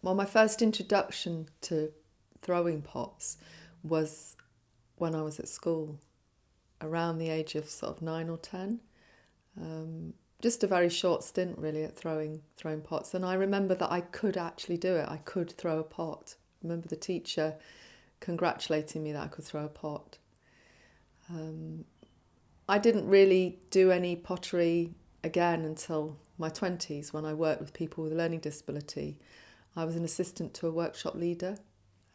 Well, my first introduction to throwing pots was when I was at school, around the age of sort of 9 or 10. Just a very short stint really at throwing pots, and I remember that I could actually do it. I could throw a pot. I remember the teacher congratulating me that I could throw a pot. I didn't really do any pottery again until my 20s, when I worked with people with a learning disability. I was an assistant to a workshop leader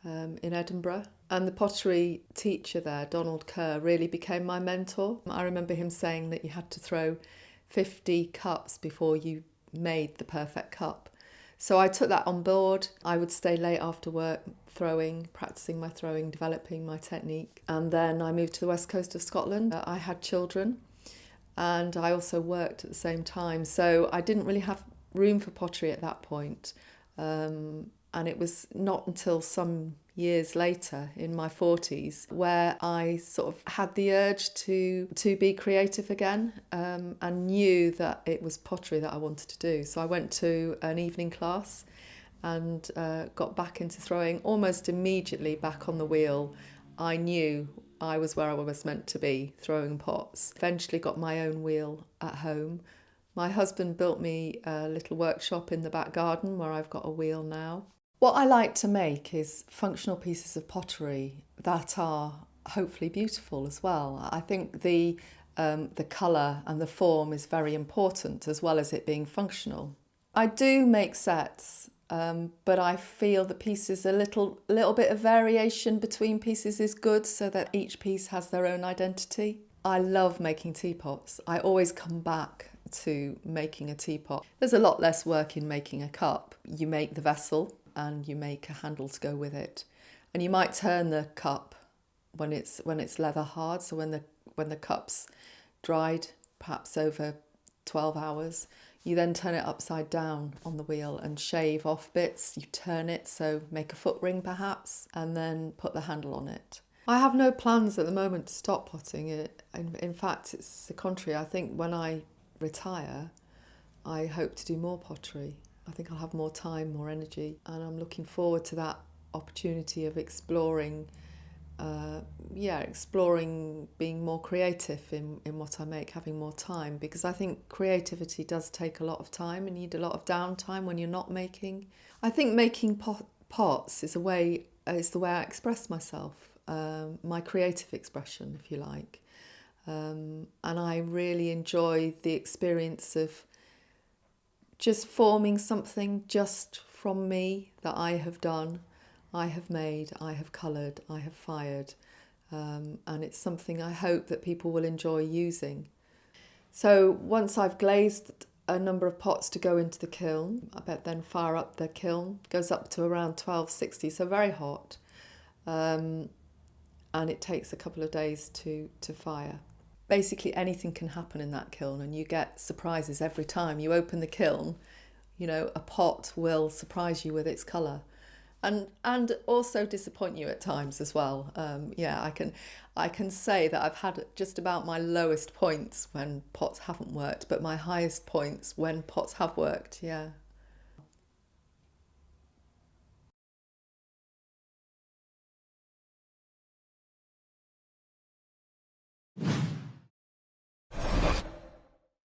in Edinburgh, and the pottery teacher there, Donald Kerr, really became my mentor. I remember him saying that you had to throw 50 cups before you made the perfect cup. So I took that on board. I would stay late after work practicing my throwing, developing my technique. And then I moved to the west coast of Scotland. I had children and I also worked at the same time. So I didn't really have room for pottery at that point. And it was not until some years later, in my 40s, where I sort of had the urge to be creative again, and knew that it was pottery that I wanted to do. So I went to an evening class and got back into throwing almost immediately, back on the wheel. I knew I was where I was meant to be, throwing pots. Eventually got my own wheel at home. My husband built me a little workshop in the back garden where I've got a wheel now. What I like to make is functional pieces of pottery that are hopefully beautiful as well. I think the colour and the form is very important, as well as it being functional. I do make sets, but I feel the pieces, a little bit of variation between pieces is good, so that each piece has their own identity. I love making teapots. I always come back to making a teapot. There's a lot less work in making a cup. You make the vessel and you make a handle to go with it, and you might turn the cup when it's leather hard. So when the cup's dried, perhaps over 12 hours, you then turn it upside down on the wheel and shave off bits. You turn it, so make a foot ring perhaps, and then put the handle on it. I have no plans at the moment to stop potting it. In fact, it's the contrary. I think when I retire, I hope to do more pottery. I think I'll have more time, more energy, and I'm looking forward to that opportunity of exploring being more creative in what I make, having more time, because I think creativity does take a lot of time and you need a lot of downtime when you're not making. I think making pots is the way I express myself, my creative expression, if you like. And I really enjoy the experience of just forming something just from me that I have done, I have made, I have coloured, I have fired, and it's something I hope that people will enjoy using. So once I've glazed a number of pots to go into the kiln, I bet then fire up the kiln, goes up to around 1260, so very hot, and it takes a couple of days to fire. Basically anything can happen in that kiln, and you get surprises every time you open the kiln. You know, a pot will surprise you with its colour, and also disappoint you at times as well. I can say that I've had just about my lowest points when pots haven't worked, but my highest points when pots have worked. Yeah.